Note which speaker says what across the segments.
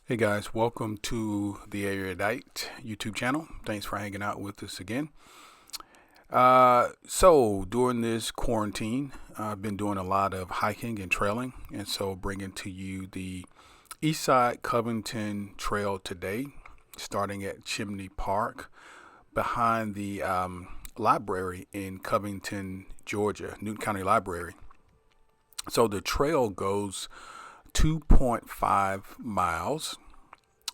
Speaker 1: Hey guys, welcome to the Erudite YouTube channel. Thanks for hanging out with us again. So during this quarantine, I've been doing a lot of hiking and trailing, and so bringing to you the Eastside Covington Trail today, starting at Chimney Park behind the library in Covington, Georgia, Newton County Library. So the trail goes 2.5 miles,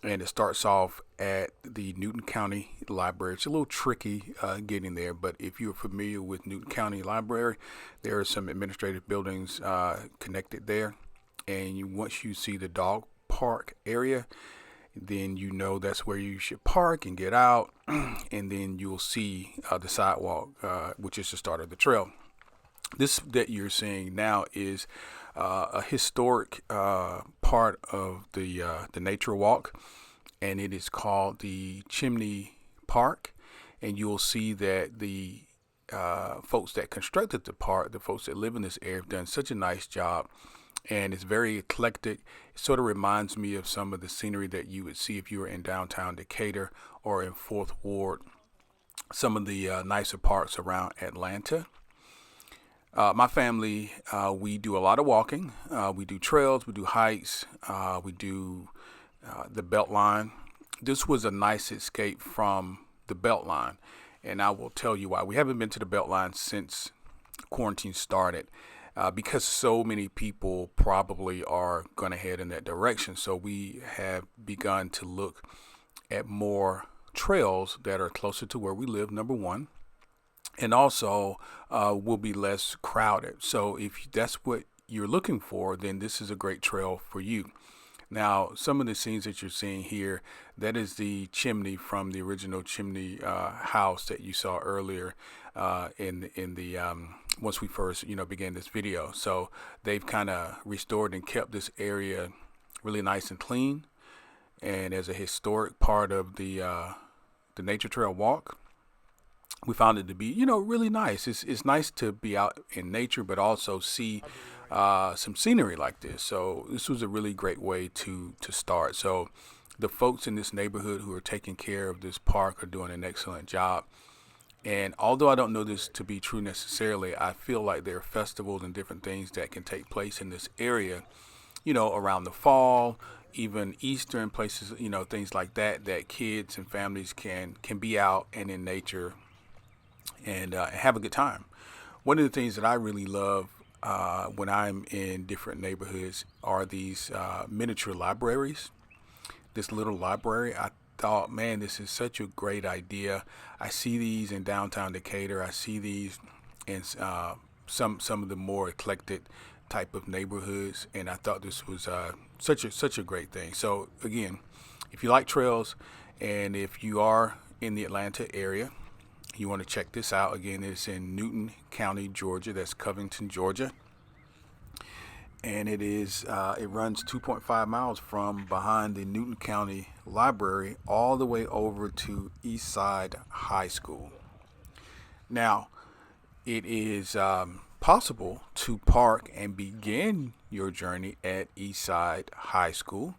Speaker 1: and it starts off at the Newton County Library. It's a little tricky getting there, but if you're familiar with Newton County Library, there are some administrative buildings connected there. And once you see the dog park area, then you know that's where you should park and get out, and then you'll see the sidewalk, which is the start of the trail. This that you're seeing now is a historic part of the nature walk, and it is called the Chimney Park. And you'll see that the folks that constructed the park, the folks that live in this area, have done such a nice job. And it's very eclectic. It sort of reminds me of some of the scenery that you would see if you were in downtown Decatur or in Fourth Ward, some of the nicer parks around Atlanta. My family, we do a lot of walking. We do trails, we do hikes, we do the Beltline. This was a nice escape from the Beltline, and I will tell you why. We haven't been to the Beltline since quarantine started, because so many people probably are going to head in that direction. So we have begun to look at more trails that are closer to where we live, number one, and also will be less crowded. So if that's what you're looking for, then this is a great trail for you. Now, some of the scenes that you're seeing here, that is the chimney from the original chimney house that you saw earlier in the once we first began this video. So they've kind of restored and kept this area really nice and clean, and as a historic part of the nature trail walk, we found it to be, really nice. It's nice to be out in nature, but also see some scenery like this. So this was a really great way to start. So the folks in this neighborhood who are taking care of this park are doing an excellent job. And although I don't know this to be true necessarily, I feel like there are festivals and different things that can take place in this area, around the fall, even Easter and places, things like that, that kids and families can be out and in nature and have a good time. One of the things that I really love when I'm in different neighborhoods are these miniature libraries. This little library, I thought, man, this is such a great idea. I see these in downtown Decatur. I see these in some of the more eclectic type of neighborhoods, and I thought this was such a great thing. So again, if you like trails, and if you are in the Atlanta area, you want to check this out. Again, it's in Newton County, Georgia. That's Covington, Georgia. And it runs 2.5 miles from behind the Newton County Library all the way over to Eastside High School. Now, it is possible to park and begin your journey at Eastside High School,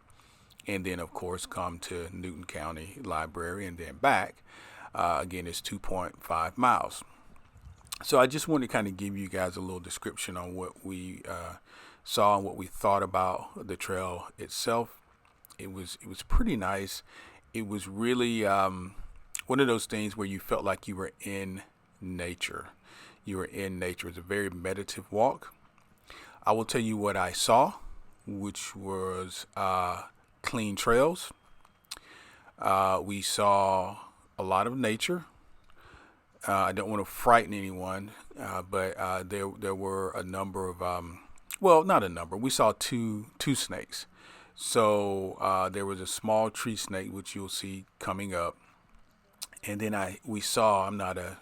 Speaker 1: and then, of course, come to Newton County Library and then back. Again, it's 2.5 miles. So I just want to kind of give you guys a little description on what we saw and what we thought about the trail itself. It was pretty nice. It was really one of those things where you felt like you were in nature. You were in nature. It's a very meditative walk. I will tell you what I saw, which was clean trails. We saw a lot of nature. I don't want to frighten anyone, but there were a number of not a number. We saw two snakes. So there was a small tree snake, which you'll see coming up, and then I'm not a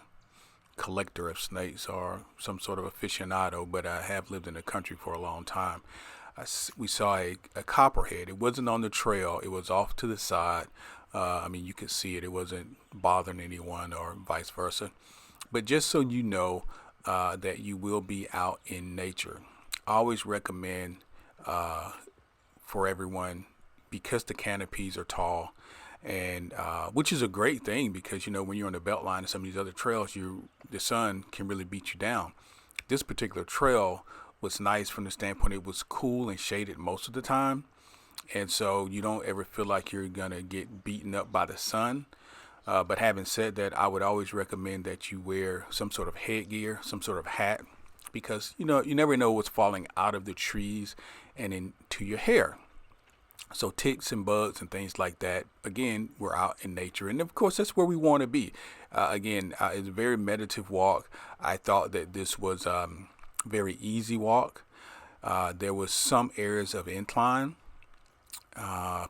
Speaker 1: collector of snakes or some sort of aficionado, but I have lived in the country for a long time. We saw a copperhead. It wasn't on the trail. It was off to the side. You could see it. It wasn't bothering anyone or vice versa. But just so you know that you will be out in nature, I always recommend for everyone because the canopies are tall, and which is a great thing because, when you're on the Beltline and some of these other trails, the sun can really beat you down. This particular trail was nice from the standpoint it was cool and shaded most of the time, and so you don't ever feel like you're gonna get beaten up by the sun. But having said that, I would always recommend that you wear some sort of headgear, some sort of hat, because you never know what's falling out of the trees and into your hair. So ticks and bugs and things like that, again, we're out in nature. And of course, that's where we want to be. It's a very meditative walk. I thought that this was very easy walk. There was some areas of incline,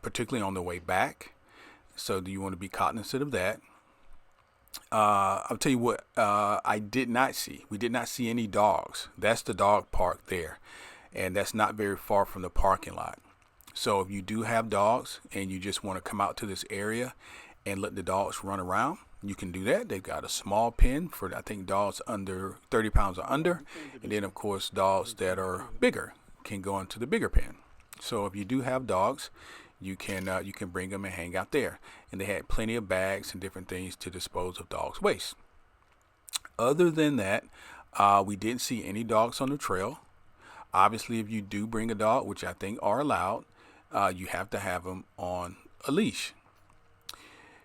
Speaker 1: particularly on the way back. So do you want to be cognizant of that? I'll tell you what, I did not see. We did not see any dogs. That's the dog park there. And that's not very far from the parking lot. So if you do have dogs and you just want to come out to this area and let the dogs run around, you can do that. They've got a small pen for, I think, dogs under 30 pounds or under. And then, of course, dogs that are bigger can go into the bigger pen. So if you do have dogs, you can bring them and hang out there. And they had plenty of bags and different things to dispose of dogs' waste. Other than that, we didn't see any dogs on the trail. Obviously, if you do bring a dog, which I think are allowed, you have to have them on a leash.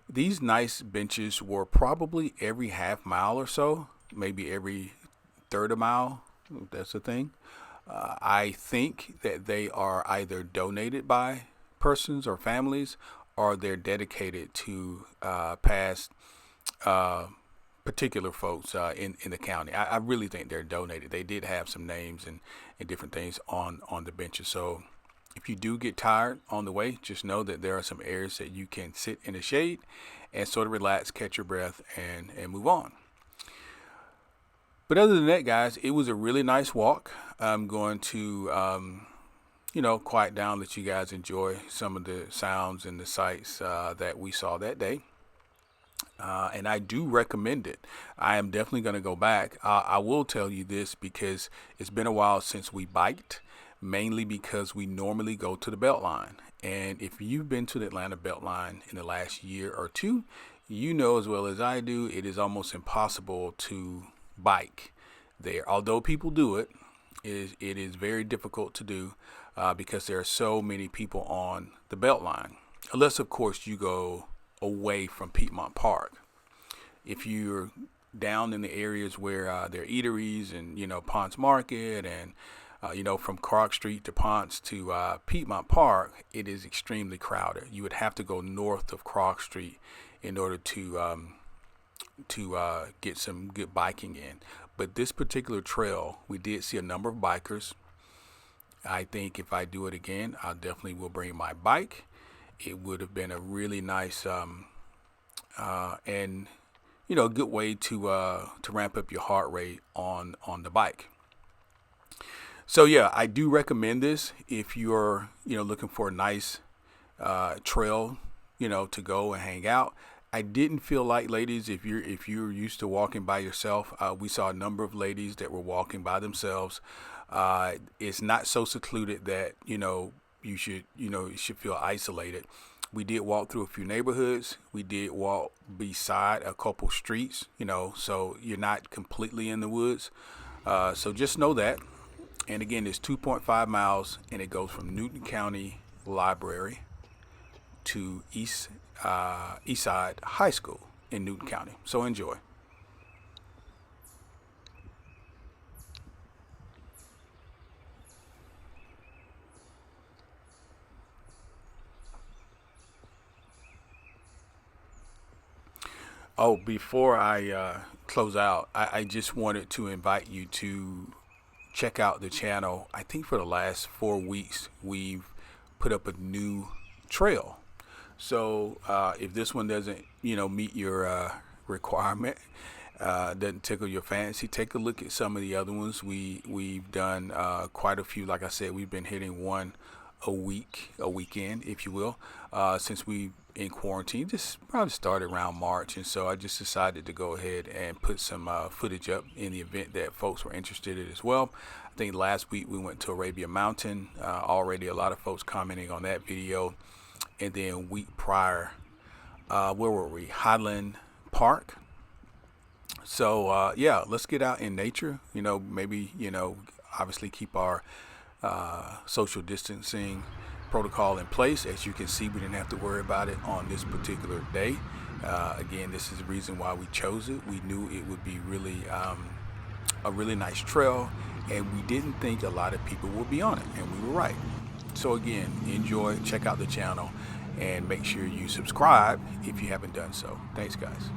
Speaker 1: These nice benches were probably every half mile or so, maybe every third of a mile, if that's a thing. I think that they are either donated by persons or families, or they're dedicated to past particular folks in the county. I really think they're donated. They did have some names and different things on the benches. So if you do get tired on the way, just know that there are some areas that you can sit in the shade and sort of relax, catch your breath, and move on. But other than that, guys, it was a really nice walk. I'm going to, quiet down, let you guys enjoy some of the sounds and the sights that we saw that day. And I do recommend it. I am definitely going to go back. I will tell you this because it's been a while since we biked, mainly because we normally go to the Beltline. And if you've been to the Atlanta Beltline in the last year or two, you know as well as I do, it is almost impossible to bike there. Although people do it, it is very difficult to do because there are so many people on the Beltline. Unless, of course, you go away from Piedmont Park. If you're down in the areas where there are eateries and, Ponce Market and, from Clark Street to Ponce to Piedmont Park, it is extremely crowded. You would have to go north of Clark Street in order to get some good biking in. But this particular trail, we did see a number of bikers. I think if I do it again, I definitely will bring my bike. It would have been a really nice and a good way to ramp up your heart rate on the bike. So yeah, I do recommend this if you're looking for a nice trail to go and hang out. I didn't feel like, ladies, if you're used to walking by yourself, we saw a number of ladies that were walking by themselves. It's not so secluded that you should feel isolated. We did walk through a few neighborhoods. We did walk beside a couple streets, so you're not completely in the woods. So just know that. And again, it's 2.5 miles, and it goes from Newton County Library to Eastside High School in Newton County. So enjoy. Oh, before I close out, I just wanted to invite you to check out the channel. I think for the last 4 weeks, we've put up a new trail. So if this one doesn't, meet your requirement, doesn't tickle your fancy, take a look at some of the other ones. We've done quite a few. Like I said, we've been hitting one a weekend, if you will, since we in quarantine. This probably started around March, and so I just decided to go ahead and put some footage up in the event that folks were interested in as well. I think last week we went to Arabia Mountain. Already a lot of folks commenting on that video. and then week prior, where were we? Highland Park. So yeah, let's get out in nature. Maybe obviously keep our social distancing protocol in place. As you can see, we didn't have to worry about it on this particular day. Again, this is the reason why we chose it. We knew it would be really a really nice trail, and we didn't think a lot of people would be on it, and we were right. So again, enjoy, check out the channel, and make sure you subscribe if you haven't done so. Thanks, guys.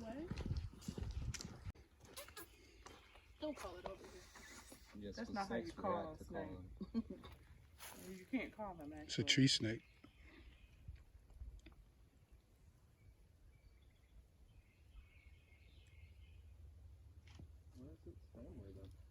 Speaker 2: greenway. Don't call it over here.
Speaker 3: Yes,
Speaker 2: That's not how you call a snake. You can't call them actually.
Speaker 1: It's a tree snake.
Speaker 3: Where's its family though?